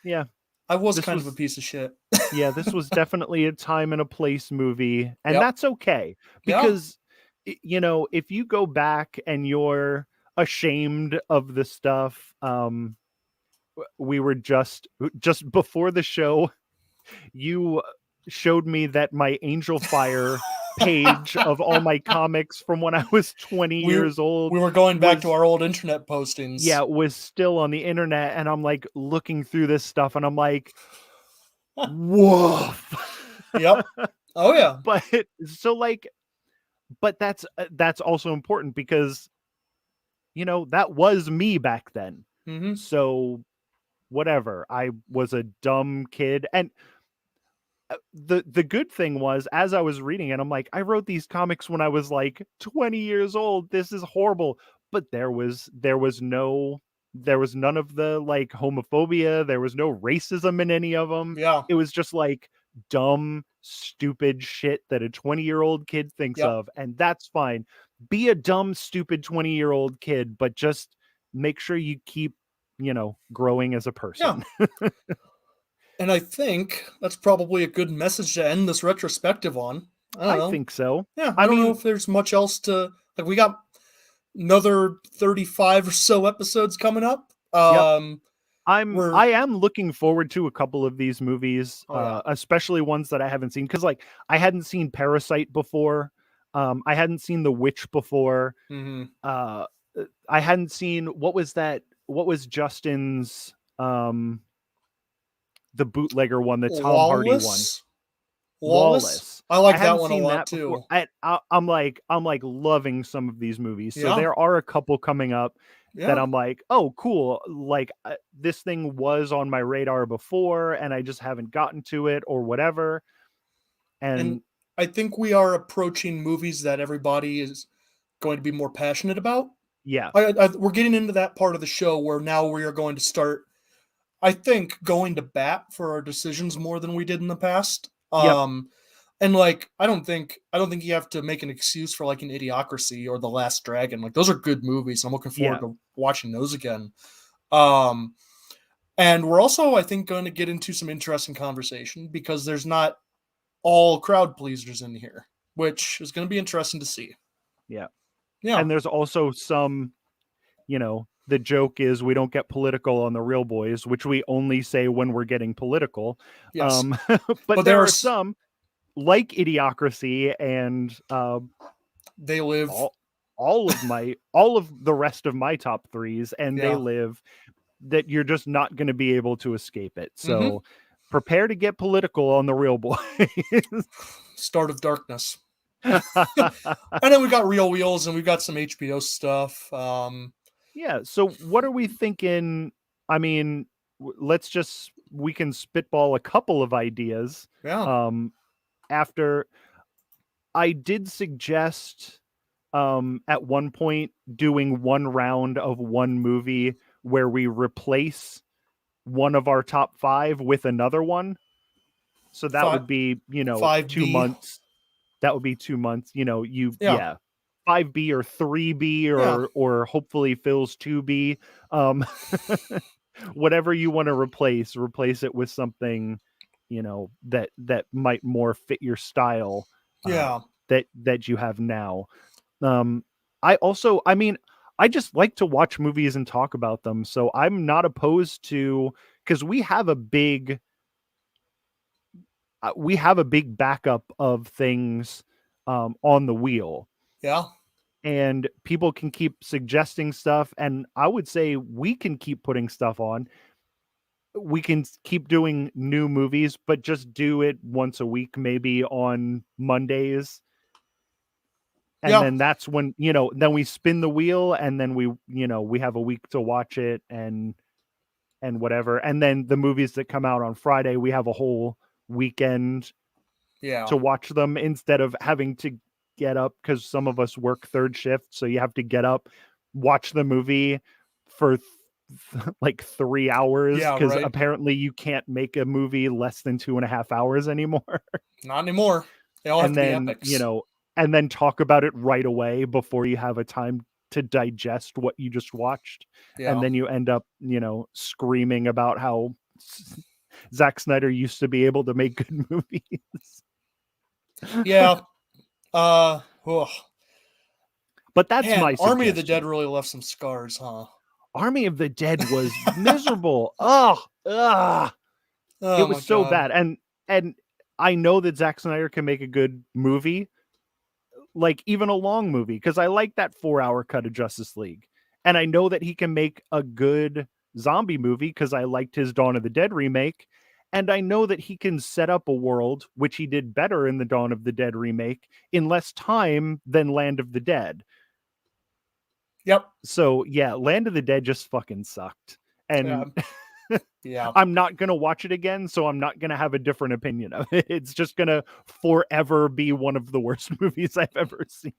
Yeah. I was This kind of a was piece of shit. Yeah, this was definitely a time and a place movie, and Yep. that's okay Yeah. because if you go back and you're ashamed of the stuff, we were just before the show, you showed me that my Angel Fire page of all my comics from when I was 20 years old We were going back to was our old internet postings. was still on the internet, and I'm like looking through this stuff and I'm like, woof. Yep. Oh yeah. But but that's also important because that was me back then. Mm-hmm. So whatever, I was a dumb kid, and the good thing was, as I was reading it, I'm like, I wrote these comics when I was like 20 years old. This is horrible. But there was none of the like homophobia. There was no racism in any of them. Yeah. It was just like dumb, stupid shit that a 20-year-old kid thinks Yep. of, and that's fine. Be a dumb, stupid 20-year-old kid, but just make sure you keep, growing as a person. Yeah. And I think that's probably a good message to end this retrospective on. I don't know. think so. Yeah, I don't know if there's much else to like. We got another 35 or so episodes coming up. I am looking forward to a couple of these movies, especially ones that I haven't seen, because like I hadn't seen Parasite before. I hadn't seen The Witch before. Mm-hmm. I hadn't seen what was Justin's the bootlegger one, the Tom Hardy one. Lawless. I like that one a lot too. I'm like loving some of these movies. So Yeah. there are a couple coming up Yeah. that I'm like, oh, cool. Like this thing was on my radar before, and I just haven't gotten to it or whatever. And I think we are approaching movies that everybody is going to be more passionate about. Yeah. We're getting into that part of the show where now we are going to start, I think, going to bat for our decisions more than we did in the past. And like, I don't think you have to make an excuse for like an Idiocracy or The Last Dragon. Like those are good movies. I'm looking forward to watching those again. And we're also, I think, going to get into some interesting conversation because there's not all crowd pleasers in here, which is going to be interesting to see. Yeah. Yeah. And there's also some, the joke is we don't get political on the Real Boys, which we only say when we're getting political. Yes. But there are some like Idiocracy and They Live. All of the rest of my top threes, and They Live, that you're just not going to be able to escape it. So prepare to get political on the Real Boys. Start of Darkness. And then we got Real Wheels and we've got some HBO stuff. Yeah. So what are we thinking? I mean, we can spitball a couple of ideas. Yeah. After I did suggest at one point doing one round of one movie where we replace one of our top five with another one. So that would be, 2 months. That would be 2 months. 5B or 3B or hopefully Phil's 2B. Whatever you want to replace it with something, that might more fit your style. That you have now. I just like to watch movies and talk about them. So I'm not opposed to, because we have a big backup of things on the wheel. Yeah. And people can keep suggesting stuff. And I would say we can keep putting stuff on. We can keep doing new movies, but just do it once a week, maybe on Mondays. And then that's when, then we spin the wheel and then we have a week to watch it and whatever. And then the movies that come out on Friday, we have a whole weekend to watch them instead of having to get up, because some of us work third shift. So you have to get up, watch the movie for like 3 hours. Because apparently you can't make a movie less than 2.5 hours anymore. Not anymore. They all have to be epics. and then talk about it right away before you have a time to digest what you just watched. Yeah. And then you end up, screaming about how Zack Snyder used to be able to make good movies. Yeah. Ugh. But that's Man, my Army of the suggestion. Dead really left some scars, huh? Army of the Dead was miserable. It Oh was my so God. bad. And I know that Zack Snyder can make a good movie, like even a long movie, because I like that 4-hour cut of Justice League. And I know that he can make a good zombie movie because I liked his Dawn of the Dead remake. And I know that he can set up a world, which he did better in the Dawn of the Dead remake, in less time than Land of the Dead. Yep. So yeah, Land of the Dead just fucking sucked. And Yeah. I'm not going to watch it again, so I'm not going to have a different opinion of it. It's just going to forever be one of the worst movies I've ever seen.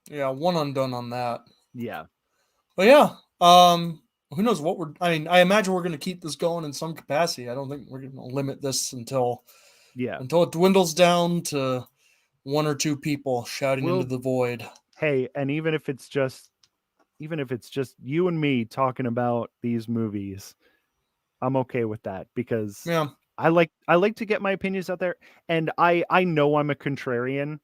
Yeah, one undone on that. Yeah. But yeah, who knows what I imagine we're going to keep this going in some capacity. I don't think we're going to limit this until it dwindles down to one or two people shouting into the void. Hey, and even if it's just you and me talking about these movies, I'm okay with that because I like to get my opinions out there, and I know I'm a contrarian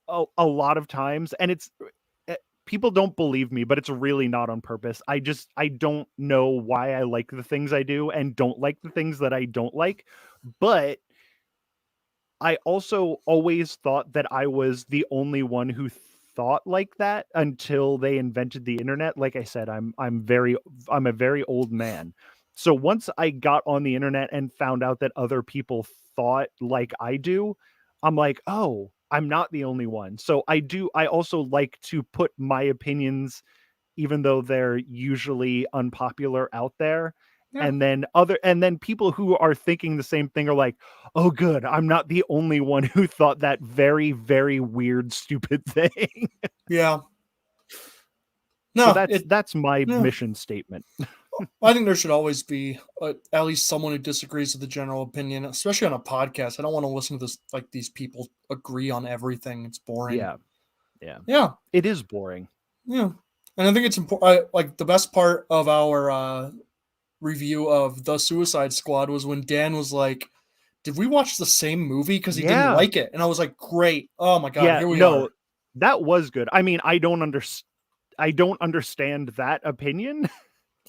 a lot of times, and it's people don't believe me, but it's really not on purpose. I don't know why I like the things I do and don't like the things that I don't like, but I also always thought that I was the only one who thought like that until they invented the internet. Like I said, I'm a very old man. So once I got on the internet and found out that other people thought like I do, I'm like, oh, I'm not the only one. So I also like to put my opinions, even though they're usually unpopular, out there. Yeah. And then people who are thinking the same thing are like, oh, good, I'm not the only one who thought that very, very weird, stupid thing. Yeah. No, so that's my mission statement. I think there should always be at least someone who disagrees with the general opinion, especially on a podcast. I don't want to listen to this, like these people agree on everything. It's boring. Yeah. It is boring. Yeah. And I think it's important. Like the best part of our review of The Suicide Squad was when Dan was like, did we watch the same movie? Because he didn't like it. And I was like, great. Oh my God, here we are. That was good. I mean, I don't understand that opinion.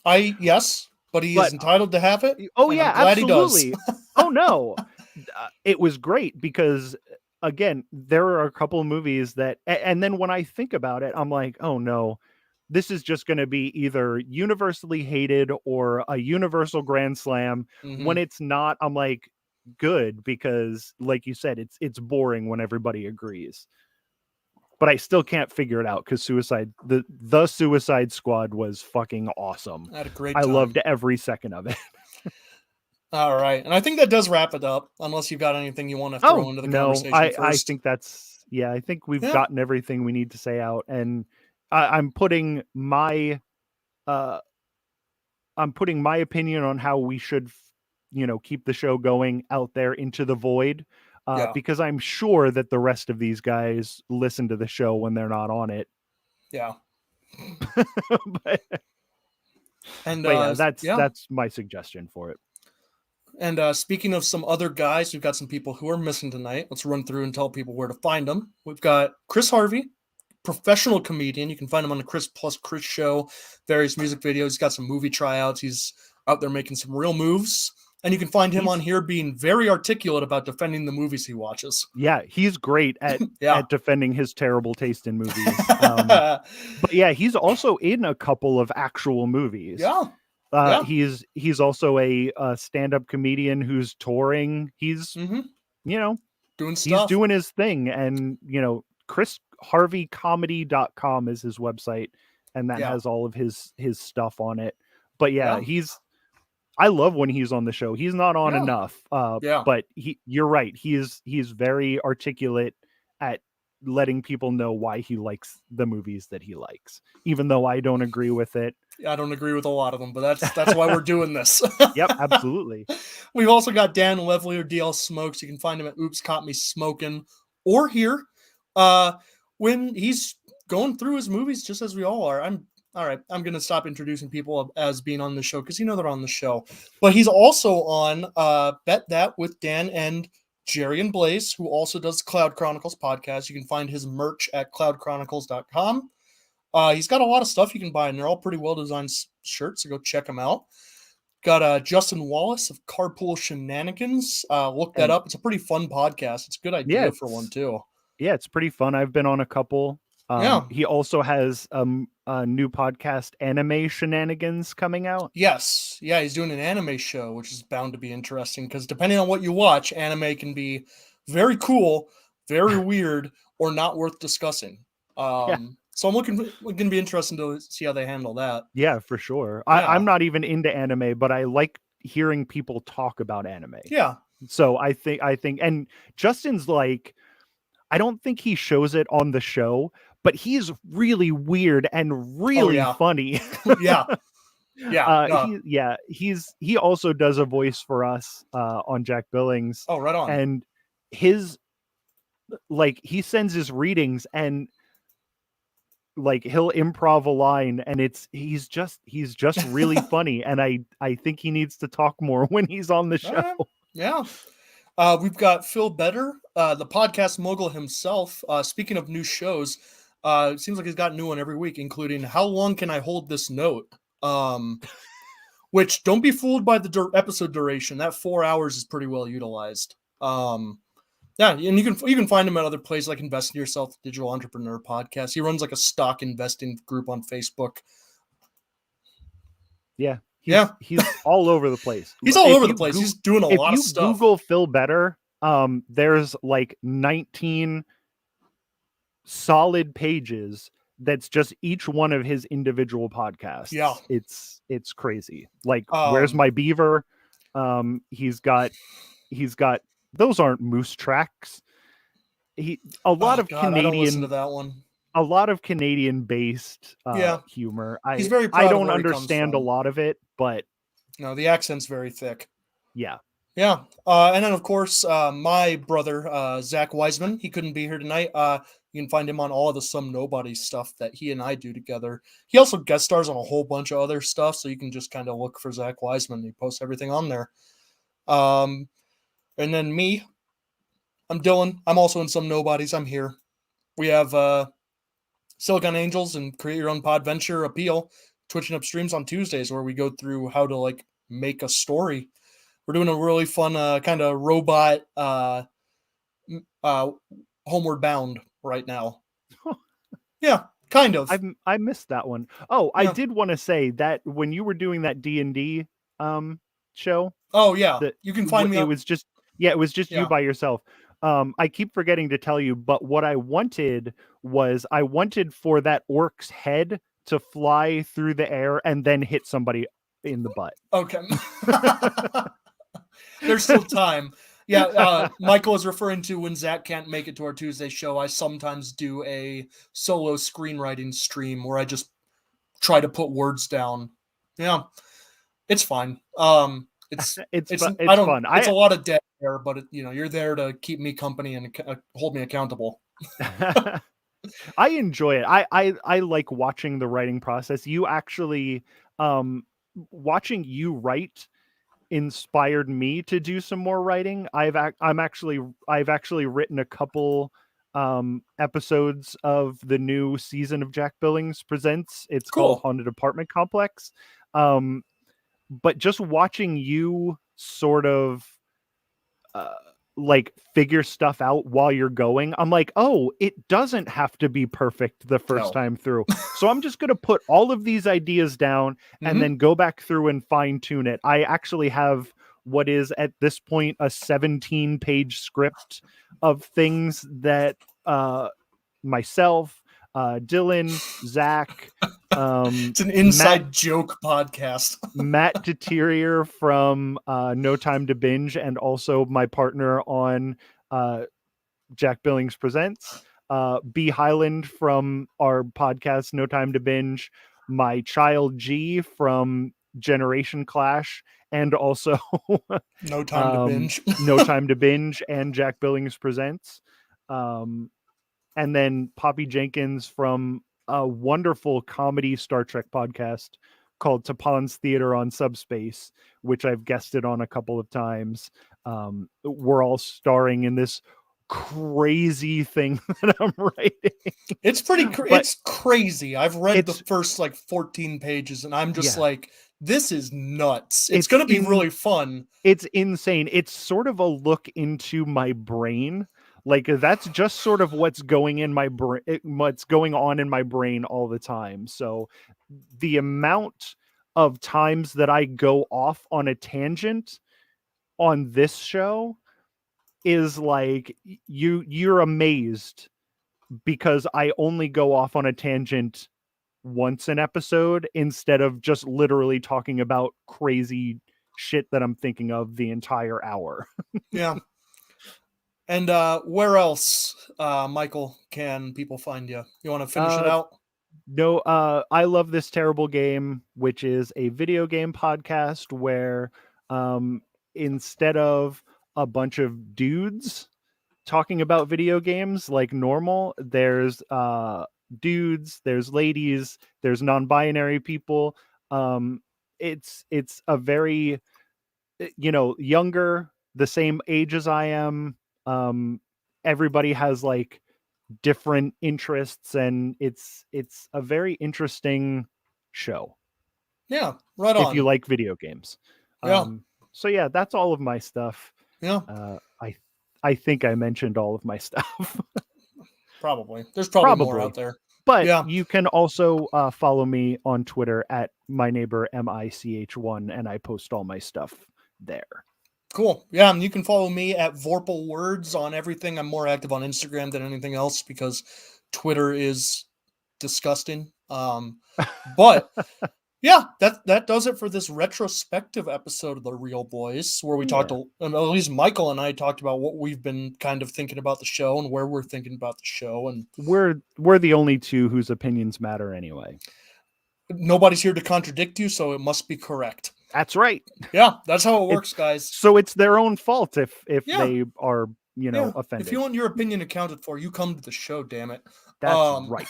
Yes, but he is entitled to have it. Oh yeah, absolutely. Oh no, it was great because again, there are a couple of movies that, and then when I think about it, I'm like, oh no, this is just going to be either universally hated or a universal grand slam. Mm-hmm. When it's not, I'm like, good, because like you said, it's boring when everybody agrees. But I still can't figure it out because the Suicide Squad was fucking awesome. I had a great time. I loved every second of it. All right. And I think that does wrap it up, unless you've got anything you want to throw into the conversation first. I think I think we've gotten everything we need to say out. And I'm putting my opinion on how we should, keep the show going out there into the void. Because I'm sure that the rest of these guys listen to the show when they're not on it. Yeah. That's my suggestion for it. And speaking of some other guys, we've got some people who are missing tonight. Let's run through and tell people where to find them. We've got Chris Harvey, professional comedian. You can find him on the Chris Plus Chris show, various music videos. He's got some movie tryouts. He's out there making some real moves. And you can find him on here being very articulate about defending the movies he watches. Yeah, he's great at defending his terrible taste in movies. But yeah, he's also in a couple of actual movies. Yeah. He's also a stand-up comedian who's touring. He's, doing stuff. He's doing his thing. And, ChrisHarveyComedy.com is his website. And that has all of his stuff on it. But I love when he's on the show. He's not on enough. But you're right. He's very articulate at letting people know why he likes the movies that he likes, even though I don't agree with it. I don't agree with a lot of them, but that's why we're doing this. Yep, absolutely. We've also got Dan Levely or DL Smokes. You can find him at Oops Caught Me Smoking or here When he's going through his movies, just as we all are. All right. I'm gonna stop introducing people as being on the show because they're on the show. But he's also on Bet That with Dan and Jerry and Blaze, who also does Cloud Chronicles podcast. You can find his merch at cloudchronicles.com. He's got a lot of stuff you can buy, and they're all pretty well designed shirts. So go check them out. Got Justin Wallace of Carpool Shenanigans. Look that up. It's a pretty fun podcast. It's a good idea for one too. Yeah, it's pretty fun. I've been on a couple. He also has a new podcast, Anime Shenanigans, coming out. Yes. Yeah, he's doing an anime show, which is bound to be interesting because depending on what you watch, anime can be very cool, very weird, or not worth discussing. So I'm looking to be interesting to see how they handle that. Yeah, for sure. Yeah. I'm not even into anime, but I like hearing people talk about anime. Yeah. So I think, and Justin's like, I don't think he shows it on the show, but he's really weird and really funny. Yeah. He also does a voice for us on Jack Billings. Oh, right on. And he sends his readings and he'll improv a line and he's just really funny. And I think he needs to talk more when he's on the show. Yeah. We've got Phil Better, the podcast mogul himself. Speaking of new shows, it seems like he's got a new one every week, including How Long Can I Hold This Note? Which don't be fooled by the episode duration. That 4 hours is pretty well utilized. And you can find him at other places like Invest in Yourself, Digital Entrepreneur Podcast. He runs like a stock investing group on Facebook. Yeah. He's all over the place. He's all over the place. He's doing a lot of stuff. If you Google Phil Better, there's like 19 solid pages that's just each one of his individual podcasts. Yeah. It's crazy. Like Where's My Beaver? He's got those aren't moose tracks. A lot of Canadian, I don't listen to that one. A lot of Canadian based humor. He's very proud I don't of where understand a lot of it, but no, the accent's very thick. Yeah. Yeah. And then of course, my brother, Zack Wiseman, he couldn't be here tonight. You can find him on all of the Some Nobody stuff that he and I do together. He also guest stars on a whole bunch of other stuff. So you can just kind of look for Zack Wiseman. He posts everything on there. And then me, I'm Dylan. I'm also in Some Nobodies. I'm here. We have Silicon Angels and Create Your Own Podventure Appeal, Twitching up streams on Tuesdays where we go through how to make a story. We're doing a really fun kind of robot Homeward Bound right now. Yeah, kind of. I missed that one. Oh, yeah. I did want to say that when you were doing that D&D show. Oh yeah, you can find me. It was just you by yourself. I keep forgetting to tell you, but what I wanted for that orc's head to fly through the air and then hit somebody in the butt. Okay. There's still time. Yeah, Michael is referring to when Zach can't make it to our Tuesday show. I sometimes do a solo screenwriting stream where I just try to put words down. Yeah, it's fine. It's fun. It's a lot of dead air, but you're there to keep me company and hold me accountable. I enjoy it. I like watching the writing process. You actually, watching you write inspired me to do some more writing. I've actually written a couple episodes of the new season of Jack Billings Presents. It's called Haunted Apartment Complex. But just watching you sort of figure stuff out while you're going, I'm like, oh, it doesn't have to be perfect the first time through. So I'm just going to put all of these ideas down and then go back through and fine tune it. I actually have what is at this point a 17-page script of things that myself, Dylan, Zach, it's an inside joke podcast. Matt Deterior from No Time to Binge, and also my partner on Jack Billings Presents, B. Highland from our podcast No Time to Binge, my child G from Generation Clash, and also No Time to Binge. No Time to Binge and Jack Billings Presents. and then Poppy Jenkins from a wonderful comedy Star Trek podcast called Tapan's Theater on Subspace, which I've guested on a couple of times. We're all starring in this crazy thing that I'm writing. It's pretty it's crazy. I've read the first like 14 pages and I'm just like, this is nuts. It's going to be really fun. It's insane. It's sort of a look into my brain. Like that's just sort of what's going in my brain, what's going on in my brain all the time. So the amount of times that I go off on a tangent on this show is like you're amazed, because I only go off on a tangent once an episode instead of just literally talking about crazy shit that I'm thinking of the entire hour. Yeah. And where else, Michael, can people find you? You want to finish it out? No, I Love This Terrible Game, which is a video game podcast where instead of a bunch of dudes talking about video games like normal, there's dudes, there's ladies, there's non-binary people. It's a very, younger, the same age as I am. Everybody has like different interests, and it's a very interesting show. Yeah, right on. If you like video games. Yeah. So yeah, that's all of my stuff. Yeah. I think I mentioned all of my stuff. Probably. There's probably more out there. But yeah, you can also follow me on Twitter at my neighbor MICH1, and I post all my stuff there. Cool. Yeah, and you can follow me at Vorpal Words on everything. I'm more active on Instagram than anything else because Twitter is disgusting. But yeah, that does it for this retrospective episode of The Real Boys, where we talked, at least Michael and I talked about what we've been kind of thinking about the show and where we're thinking about the show. And we're the only two whose opinions matter anyway. Nobody's here to contradict you, so it must be correct. That's right. Yeah, that's how it works, guys. So it's their own fault if they are, offended. If you want your opinion accounted for, you come to the show, damn it. That's right.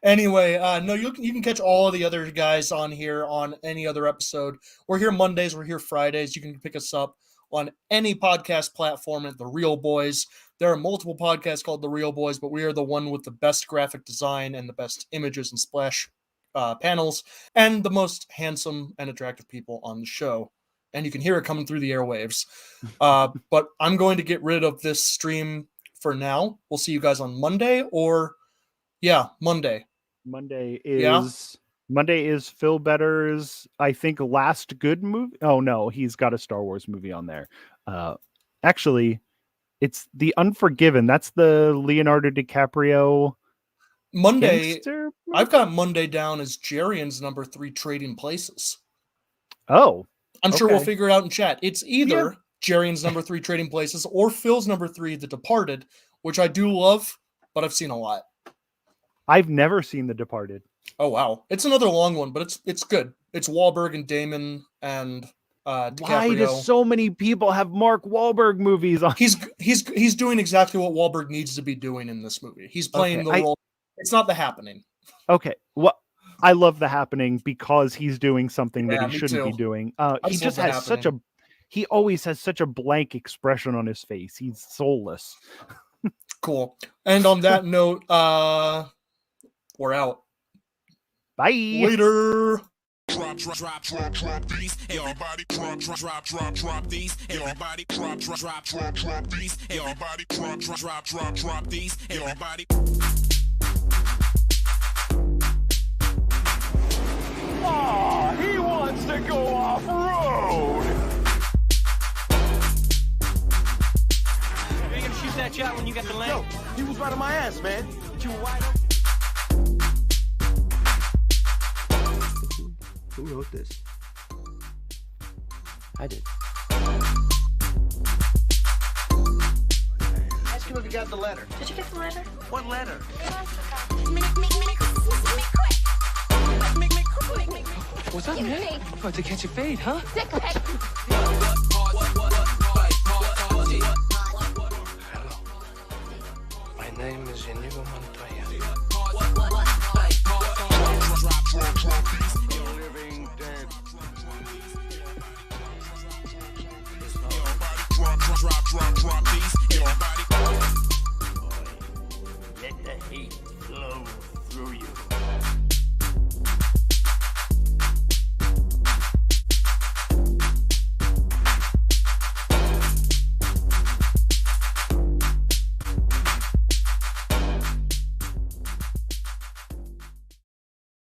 Anyway, no, you can catch all of the other guys on here on any other episode. We're here Mondays, we're here Fridays. You can pick us up on any podcast platform at The Real Boys. There are multiple podcasts called The Real Boys, but we are the one with the best graphic design and the best images and splash panels and the most handsome and attractive people on the show. And you can hear it coming through the airwaves. But I'm going to get rid of this stream for now. We'll see you guys on Monday Monday. Monday is Phil Better's, I think, last good movie. Oh no, he's got a Star Wars movie on there. Actually, it's The Unforgiven. That's the Leonardo DiCaprio Monday. gangster? I've got Monday down as Jarian's number 3 Trading Places. Oh, I'm sure we'll figure it out in chat. It's either Jarian's number 3 Trading Places or Phil's number 3 The Departed, which I do love, but I've seen a lot. I've never seen The Departed. Oh wow, it's another long one, but it's good. It's Wahlberg and Damon and DiCaprio. Why do so many people have Mark Wahlberg movies on? He's doing exactly what Wahlberg needs to be doing in this movie. He's playing the role. It's not The Happening. Okay, well, I love The Happening because he's doing something that he shouldn't be doing. He just has he always has such a blank expression on his face. He's soulless. Cool. And on that note, we're out. Bye. Later. Drop these. Everybody drop these. Everybody drop these. Everybody drop these. Everybody. Oh, he wants to go off road. You ain't gonna shoot that shot when you got the land? Yo, he was right on my ass, man. You wide open. Who wrote this? I did. Ask him if he got the letter. Did you get the letter? What letter? What's up, man? About to catch a fade, huh? Sick